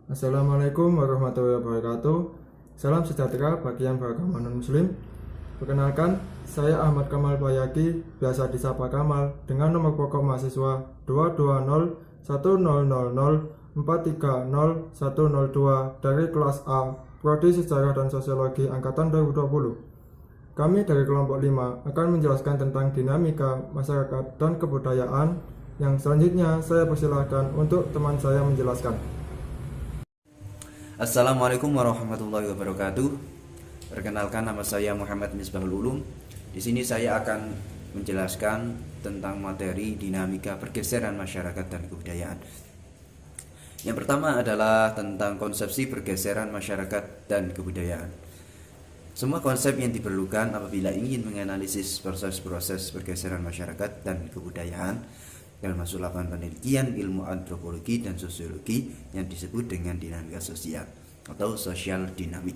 Assalamualaikum warahmatullahi wabarakatuh. Salam sejahtera bagi yang beragama non-muslim. Perkenalkan, saya Ahmad Kamal Bayaki, biasa disapa Kamal, dengan nomor pokok mahasiswa 22010430102 dari kelas A, Prodi Sejarah dan Sosiologi Angkatan 2020. Kami dari kelompok 5 akan menjelaskan tentang dinamika masyarakat dan kebudayaan. Yang selanjutnya saya persilahkan untuk teman saya menjelaskan. Assalamualaikum warahmatullahi wabarakatuh. Perkenalkan, nama saya Muhammad Misbahul Ulum. Di sini saya akan menjelaskan tentang materi dinamika pergeseran masyarakat dan kebudayaan. Yang pertama adalah tentang konsepsi pergeseran masyarakat dan kebudayaan. Semua konsep yang diperlukan apabila ingin menganalisis proses-proses pergeseran masyarakat dan kebudayaan dalam masuk lapangan penelitian ilmu antropologi dan sosiologi yang disebut dengan dinamika sosial atau social dynamic.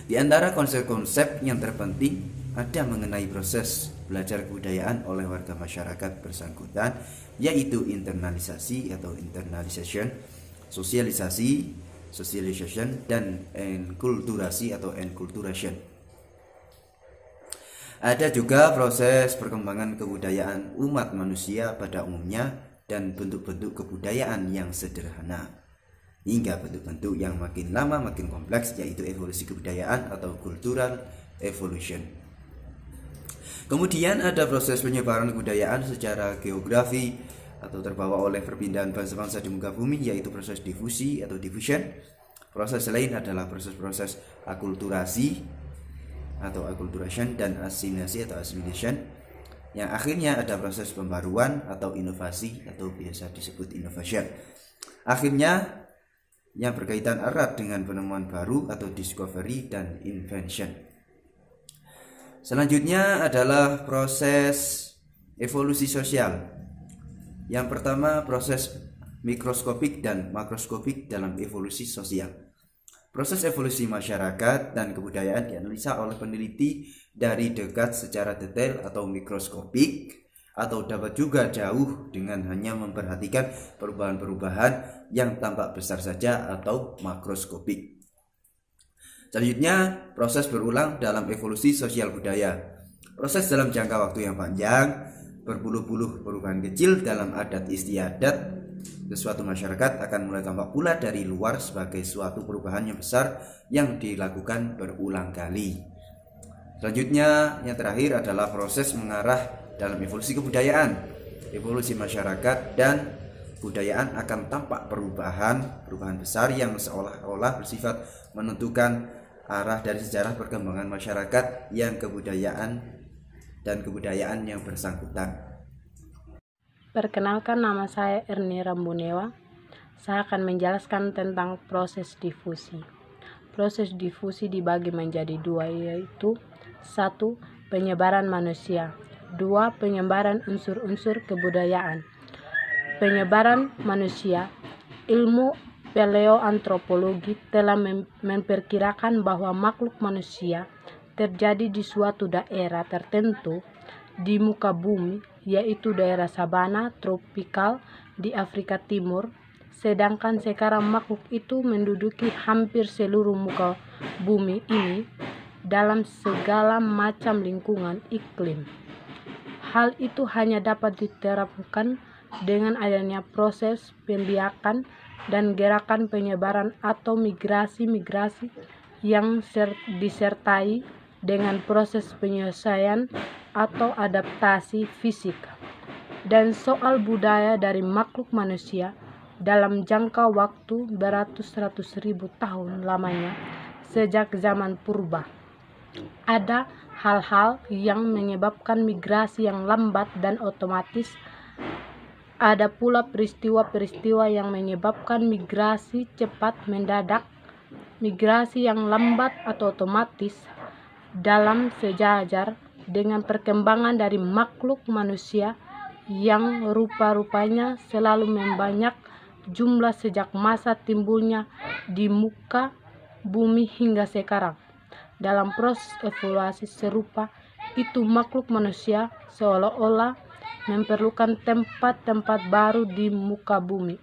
Di antara konsep-konsep yang terpenting ada mengenai proses belajar kebudayaan oleh warga masyarakat bersangkutan, yaitu internalisasi atau internalization, sosialisasi, socialization, dan enkulturasi atau enculturation. Ada juga proses perkembangan kebudayaan umat manusia pada umumnya dan bentuk-bentuk kebudayaan yang sederhana hingga bentuk-bentuk yang makin lama makin kompleks, yaitu evolusi kebudayaan atau cultural evolution. Kemudian ada proses penyebaran kebudayaan secara geografi atau terbawa oleh perpindahan bangsa-bangsa di muka bumi, yaitu proses difusi atau diffusion. Proses lain adalah proses-proses akulturasi atau acculturation dan asimilasi atau assimilation. Yang akhirnya ada proses pembaruan atau inovasi atau biasa disebut innovation. Akhirnya yang berkaitan erat dengan penemuan baru atau discovery dan invention. Selanjutnya adalah proses evolusi sosial. Yang pertama, proses mikroskopik dan makroskopik dalam evolusi sosial. Proses evolusi masyarakat dan kebudayaan dianalisa oleh peneliti dari dekat secara detail atau mikroskopik, atau dapat juga jauh dengan hanya memperhatikan perubahan-perubahan yang tampak besar saja atau makroskopik. Selanjutnya, proses berulang dalam evolusi sosial budaya. Proses dalam jangka waktu yang panjang, berpuluh-puluh perubahan kecil dalam adat istiadat suatu masyarakat akan mulai tampak pula dari luar sebagai suatu perubahan yang besar yang dilakukan berulang kali. Selanjutnya, yang terakhir adalah proses mengarah dalam evolusi kebudayaan. Evolusi masyarakat dan kebudayaan akan tampak perubahan besar yang seolah-olah bersifat menentukan arah dari sejarah perkembangan masyarakat yang kebudayaan yang bersangkutan. Perkenalkan, nama saya Erni Rambunewa. Saya akan menjelaskan tentang proses difusi. Proses difusi dibagi menjadi dua, yaitu 1. Penyebaran manusia. 2. Penyebaran unsur-unsur kebudayaan. Penyebaran manusia. Ilmu paleoantropologi telah memperkirakan bahwa makhluk manusia terjadi di suatu daerah tertentu di muka bumi, yaitu daerah sabana tropikal di Afrika Timur, sedangkan sekarang makhluk itu menduduki hampir seluruh muka bumi ini dalam segala macam lingkungan iklim. Hal itu hanya dapat diterapkan dengan adanya proses pembiakan dan gerakan penyebaran atau migrasi-migrasi yang disertai dengan proses penyelesaian atau adaptasi fisik. Dan soal budaya dari makhluk manusia dalam jangka waktu beratus-ratus ribu tahun lamanya sejak zaman purba. Ada hal-hal yang menyebabkan migrasi yang lambat dan otomatis. Ada pula peristiwa-peristiwa yang menyebabkan migrasi cepat mendadak, migrasi yang lambat atau otomatis. Dalam sejajar dengan perkembangan dari makhluk manusia yang rupa-rupanya selalu membanyak jumlah sejak masa timbulnya di muka bumi hingga sekarang. Dalam proses evaluasi serupa itu, makhluk manusia seolah-olah memerlukan tempat-tempat baru di muka bumi.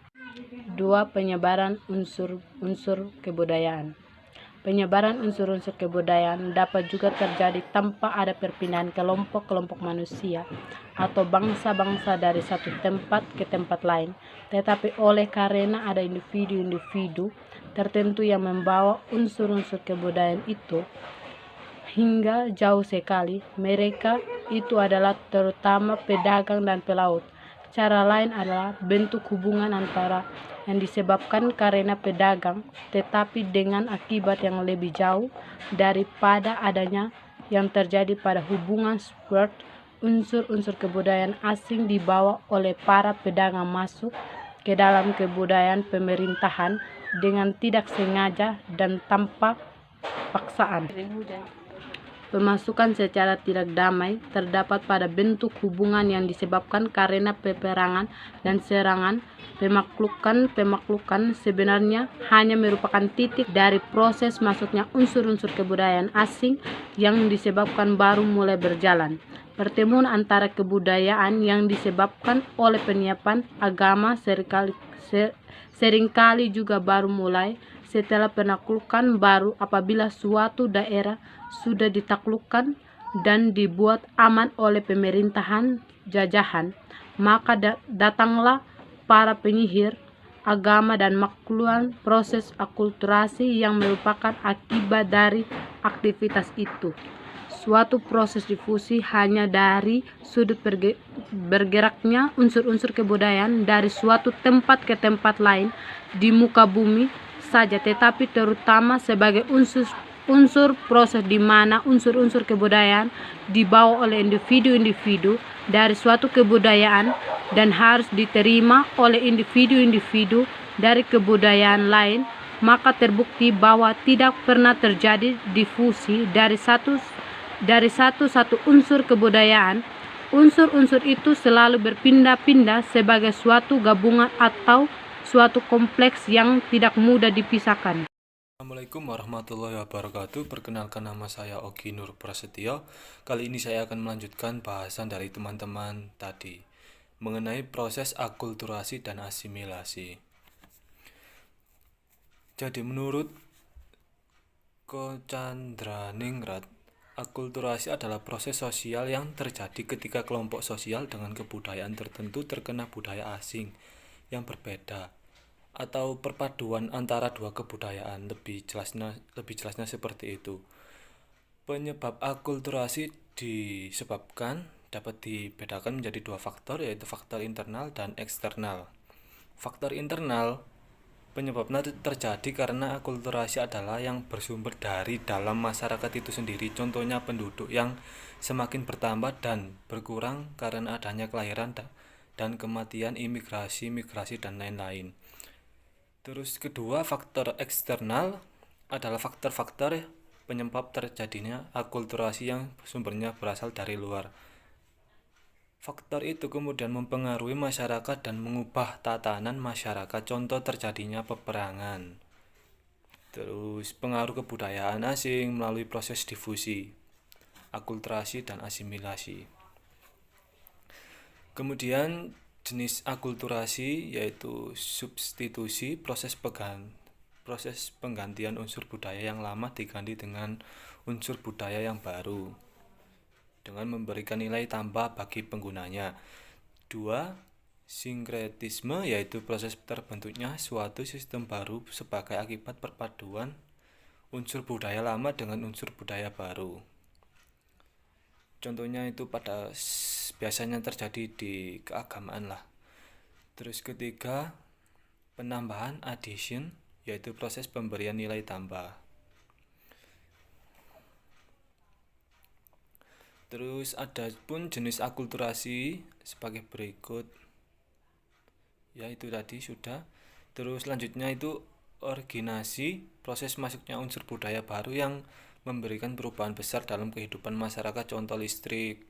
2. Penyebaran unsur-unsur kebudayaan. Penyebaran unsur-unsur kebudayaan dapat juga terjadi tanpa ada perpindahan kelompok-kelompok manusia atau bangsa-bangsa dari satu tempat ke tempat lain, tetapi oleh karena ada individu-individu tertentu yang membawa unsur-unsur kebudayaan itu hingga jauh sekali. Mereka itu adalah terutama pedagang dan pelaut. Cara lain adalah bentuk hubungan antara yang disebabkan karena pedagang, tetapi dengan akibat yang lebih jauh daripada adanya yang terjadi pada hubungan sport. Unsur-unsur kebudayaan asing dibawa oleh para pedagang masuk ke dalam kebudayaan pemerintahan dengan tidak sengaja dan tanpa paksaan. Pemasukan secara tidak damai terdapat pada bentuk hubungan yang disebabkan karena peperangan dan serangan. Pemaklukan sebenarnya hanya merupakan titik dari proses masuknya unsur-unsur kebudayaan asing yang disebabkan baru mulai berjalan. Pertemuan antara kebudayaan yang disebabkan oleh penyiapan agama seringkali juga baru mulai setelah penaklukan baru. Apabila suatu daerah sudah ditaklukkan dan dibuat aman oleh pemerintahan jajahan, maka datanglah para penyihir agama dan melakukan proses akulturasi yang merupakan akibat dari aktivitas itu. Suatu proses difusi hanya dari sudut bergeraknya unsur-unsur kebudayaan dari suatu tempat ke tempat lain di muka bumi saja, tetapi terutama sebagai unsur proses di mana unsur-unsur kebudayaan dibawa oleh individu-individu dari suatu kebudayaan dan harus diterima oleh individu-individu dari kebudayaan lain, maka terbukti bahwa tidak pernah terjadi difusi dari satu unsur kebudayaan. Unsur-unsur itu selalu berpindah-pindah sebagai suatu gabungan atau suatu kompleks yang tidak mudah dipisahkan. Assalamualaikum warahmatullahi wabarakatuh. Perkenalkan, nama saya Ogi Nur Prasetyo. Kali ini saya akan melanjutkan bahasan dari teman-teman tadi mengenai proses akulturasi dan asimilasi. Jadi menurut Ko Chandraningrat, akulturasi adalah proses sosial yang terjadi ketika kelompok sosial dengan kebudayaan tertentu terkena budaya asing yang berbeda atau perpaduan antara dua kebudayaan. Lebih jelasnya seperti itu. Penyebab akulturasi dapat dibedakan menjadi dua faktor, yaitu faktor internal dan eksternal. Faktor internal penyebabnya terjadi karena akulturasi adalah yang bersumber dari dalam masyarakat itu sendiri. Contohnya penduduk yang semakin bertambah dan berkurang karena adanya kelahiran dan kematian, imigrasi dan lain-lain. Terus kedua, faktor eksternal adalah faktor-faktor penyebab terjadinya akulturasi yang sumbernya berasal dari luar. Faktor itu kemudian mempengaruhi masyarakat dan mengubah tatanan masyarakat. Contoh terjadinya peperangan. Terus pengaruh kebudayaan asing melalui proses difusi, akulturasi dan asimilasi. Kemudian jenis akulturasi yaitu substitusi, proses penggantian unsur budaya yang lama diganti dengan unsur budaya yang baru dengan memberikan nilai tambah bagi penggunanya. 2. Sinkretisme, yaitu proses terbentuknya suatu sistem baru sebagai akibat perpaduan unsur budaya lama dengan unsur budaya baru. Contohnya itu biasanya terjadi di keagamaan lah. Terus ketiga, penambahan, addition, yaitu proses pemberian nilai tambah. Terus ada pun jenis akulturasi sebagai berikut. Ya, itu tadi sudah. Terus selanjutnya itu originasi, proses masuknya unsur budaya baru yang memberikan perubahan besar dalam kehidupan masyarakat. Contoh listrik,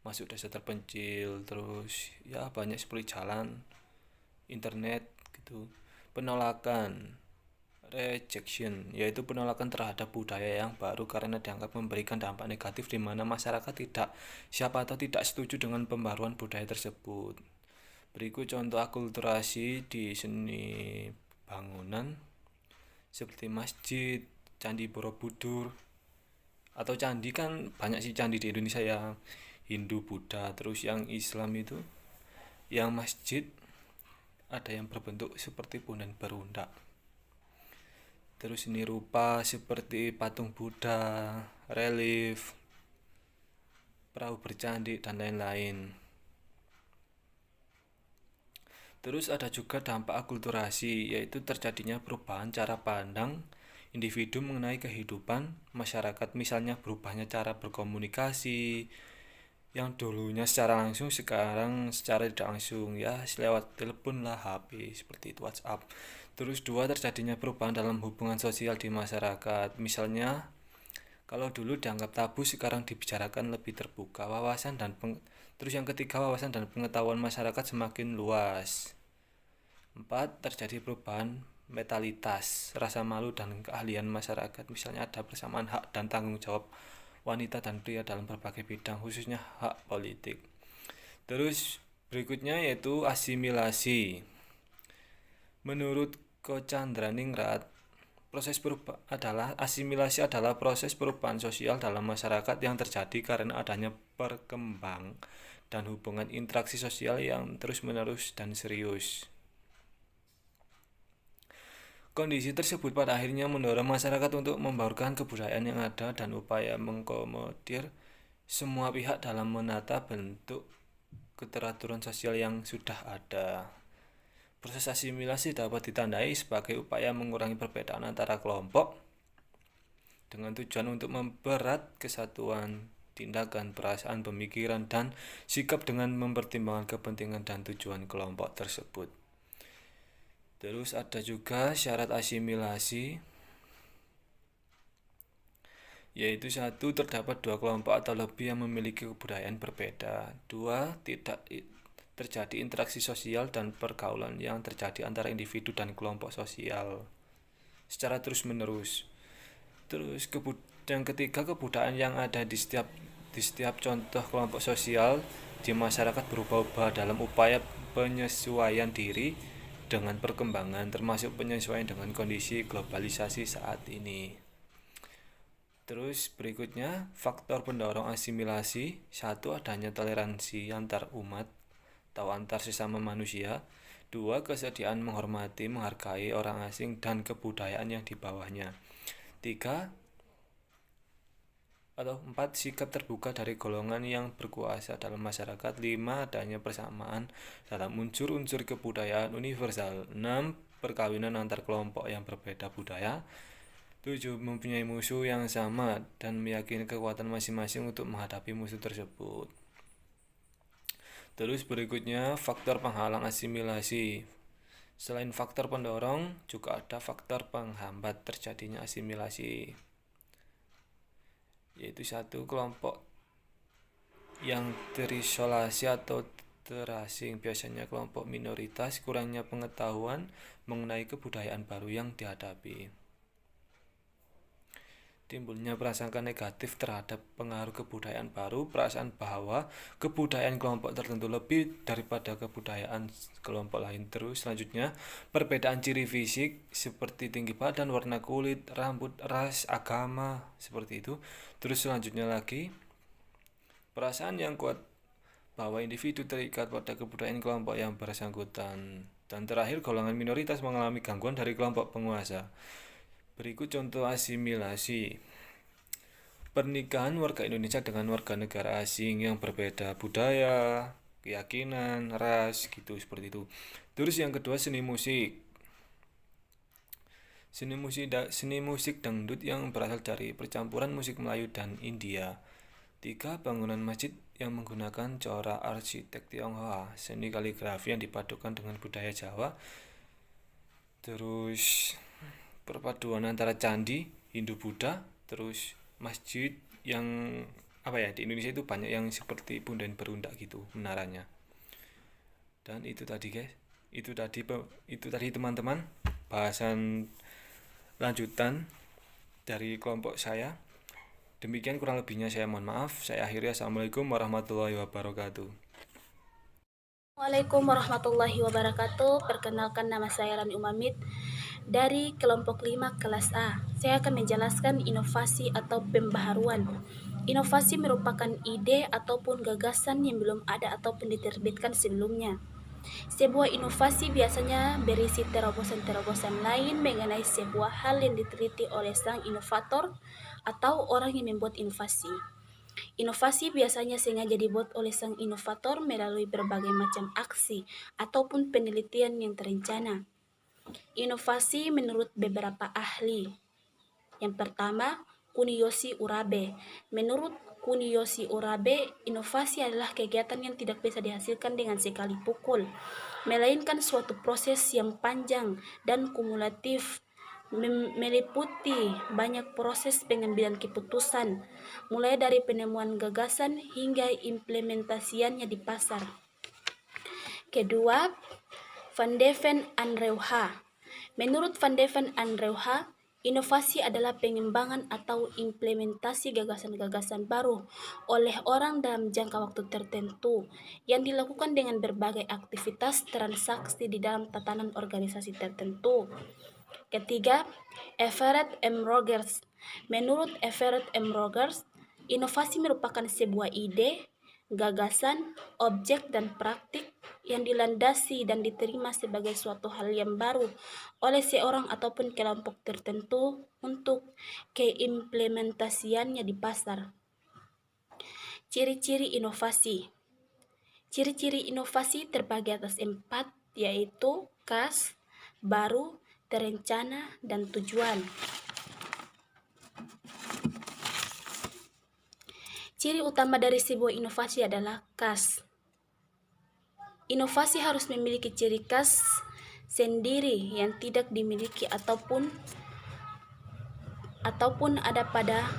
masuk desa terpencil, terus ya banyak seperti jalan, internet gitu. Penolakan, rejection, yaitu penolakan terhadap budaya yang baru karena dianggap memberikan dampak negatif di mana masyarakat tidak siap atau tidak setuju dengan pembaruan budaya tersebut. Berikut contoh akulturasi di seni bangunan seperti masjid, candi Borobudur, atau candi kan banyak sih candi di Indonesia yang Hindu, Buddha, terus yang Islam itu, yang masjid ada yang berbentuk seperti punden berundak. Terus seni rupa seperti patung Buddha, relief, perahu bercandi, dan lain-lain. Terus ada juga dampak akulturasi, yaitu terjadinya perubahan cara pandang individu mengenai kehidupan masyarakat, misalnya berubahnya cara berkomunikasi yang dulunya secara langsung sekarang secara tidak langsung, ya lewat telepon lah, HP seperti itu, WhatsApp. Terus dua, terjadinya perubahan dalam hubungan sosial di masyarakat, misalnya kalau dulu dianggap tabu sekarang dibicarakan lebih terbuka. Terus yang ketiga, wawasan dan pengetahuan masyarakat semakin luas. 4, terjadi perubahan mentalitas, rasa malu dan keahlian masyarakat, misalnya ada persamaan hak dan tanggung jawab wanita dan pria dalam berbagai bidang, khususnya hak politik. Terus berikutnya yaitu asimilasi. Menurut Ko Chandraningrat, asimilasi adalah proses perubahan sosial dalam masyarakat yang terjadi karena adanya perkembang dan hubungan interaksi sosial yang terus-menerus dan serius. Kondisi tersebut pada akhirnya mendorong masyarakat untuk membaurkan kebudayaan yang ada dan upaya mengakomodir semua pihak dalam menata bentuk keteraturan sosial yang sudah ada. Proses asimilasi dapat ditandai sebagai upaya mengurangi perbedaan antara kelompok dengan tujuan untuk mempererat kesatuan tindakan, perasaan, pemikiran, dan sikap dengan mempertimbangkan kepentingan dan tujuan kelompok tersebut. Terus ada juga syarat asimilasi, yaitu 1, terdapat 2 kelompok atau lebih yang memiliki kebudayaan berbeda. 2, tidak terjadi interaksi sosial dan pergaulan yang terjadi antara individu dan kelompok sosial secara terus-menerus. Terus yang ketiga, kebudayaan yang ada di setiap contoh kelompok sosial di masyarakat berubah-ubah dalam upaya penyesuaian diri dengan perkembangan, termasuk penyesuaian dengan kondisi globalisasi saat ini. Terus berikutnya, faktor pendorong asimilasi. 1, adanya toleransi antar umat atau antar sesama manusia. 2, kesediaan menghormati, menghargai orang asing dan kebudayaan yang di bawahnya. 4, sikap terbuka dari golongan yang berkuasa dalam masyarakat. 5, adanya persamaan dalam unsur-unsur kebudayaan universal. 6, perkawinan antar kelompok yang berbeda budaya. 7, mempunyai musuh yang sama dan meyakini kekuatan masing-masing untuk menghadapi musuh tersebut. Terus berikutnya, faktor penghalang asimilasi. Selain faktor pendorong, juga ada faktor penghambat terjadinya asimilasi, yaitu 1, kelompok yang terisolasi atau terasing, biasanya kelompok minoritas, kurangnya pengetahuan mengenai kebudayaan baru yang dihadapi. Timbulnya prasangka negatif terhadap pengaruh kebudayaan baru, perasaan bahwa kebudayaan kelompok tertentu lebih daripada kebudayaan kelompok lain. Terus selanjutnya, perbedaan ciri fisik seperti tinggi badan, warna kulit, rambut, ras, agama, seperti itu. Terus selanjutnya lagi, perasaan yang kuat bahwa individu terikat pada kebudayaan kelompok yang bersangkutan. Dan terakhir, golongan minoritas mengalami gangguan dari kelompok penguasa. Berikut contoh asimilasi. Pernikahan warga Indonesia dengan warga negara asing yang berbeda budaya, keyakinan, ras, gitu, seperti itu. Terus yang kedua, seni musik. Seni musik dangdut yang berasal dari percampuran musik Melayu dan India. 3, bangunan masjid yang menggunakan corak arsitek Tionghoa. Seni kaligrafi yang dipadukan dengan budaya Jawa. Terus perpaduan antara candi Hindu-Buddha, terus masjid yang di Indonesia itu banyak yang seperti punden berundak gitu menaranya. Dan itu tadi guys, itu tadi teman-teman bahasan lanjutan dari kelompok saya. Demikian kurang lebihnya saya mohon maaf. Saya akhiri. Assalamualaikum warahmatullahi wabarakatuh. Assalamualaikum warahmatullahi wabarakatuh. Perkenalkan, nama saya Rani Umamid dari kelompok 5 kelas A. Saya akan menjelaskan inovasi atau pembaharuan. Inovasi merupakan ide ataupun gagasan yang belum ada ataupun diterbitkan sebelumnya. Sebuah inovasi biasanya berisi terobosan-terobosan lain mengenai sebuah hal yang diteliti oleh sang inovator atau orang yang membuat inovasi. Inovasi biasanya sengaja dibuat oleh sang inovator melalui berbagai macam aksi ataupun penelitian yang terencana. Inovasi menurut beberapa ahli. Yang pertama, Kuniyoshi Urabe. Menurut Kuniyoshi Urabe, inovasi adalah kegiatan yang tidak bisa dihasilkan dengan sekali pukul, melainkan suatu proses yang panjang dan kumulatif, meliputi banyak proses pengambilan keputusan, mulai dari penemuan gagasan hingga implementasiannya di pasar. Kedua, Van de Ven and Reuha. Menurut Van de Ven and Reuha, inovasi adalah pengembangan atau implementasi gagasan-gagasan baru oleh orang dalam jangka waktu tertentu yang dilakukan dengan berbagai aktivitas transaksi di dalam tatanan organisasi tertentu. Ketiga, Everett M. Rogers. Menurut Everett M. Rogers, inovasi merupakan sebuah ide, gagasan, objek, dan praktik yang dilandasi dan diterima sebagai suatu hal yang baru oleh seorang ataupun kelompok tertentu untuk keimplementasiannya di pasar. Ciri-ciri inovasi. Ciri-ciri inovasi terbagi atas 4, yaitu khas, baru, terencana, dan tujuan. Ciri utama dari sebuah inovasi adalah khas. Inovasi harus memiliki ciri khas sendiri yang tidak dimiliki ataupun ada pada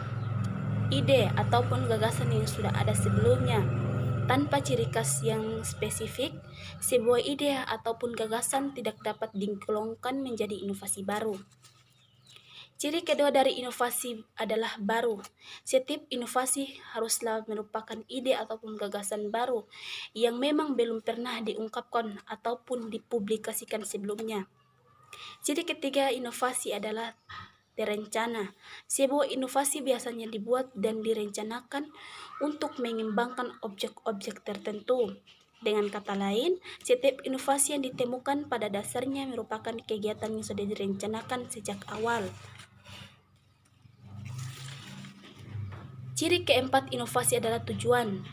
ide ataupun gagasan yang sudah ada sebelumnya. Tanpa ciri khas yang spesifik, sebuah ide ataupun gagasan tidak dapat digolongkan menjadi inovasi baru. Ciri kedua dari inovasi adalah baru. Setiap inovasi haruslah merupakan ide ataupun gagasan baru yang memang belum pernah diungkapkan ataupun dipublikasikan sebelumnya. Ciri ketiga inovasi adalah terencana. Sebuah inovasi biasanya dibuat dan direncanakan untuk mengembangkan objek-objek tertentu. Dengan kata lain, setiap inovasi yang ditemukan pada dasarnya merupakan kegiatan yang sudah direncanakan sejak awal. Ciri keempat inovasi adalah tujuan.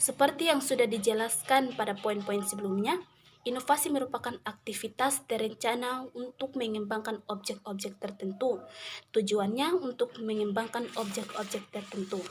Seperti yang sudah dijelaskan pada poin-poin sebelumnya, inovasi merupakan aktivitas terencana untuk mengembangkan objek-objek tertentu. Tujuannya untuk mengembangkan objek-objek tertentu.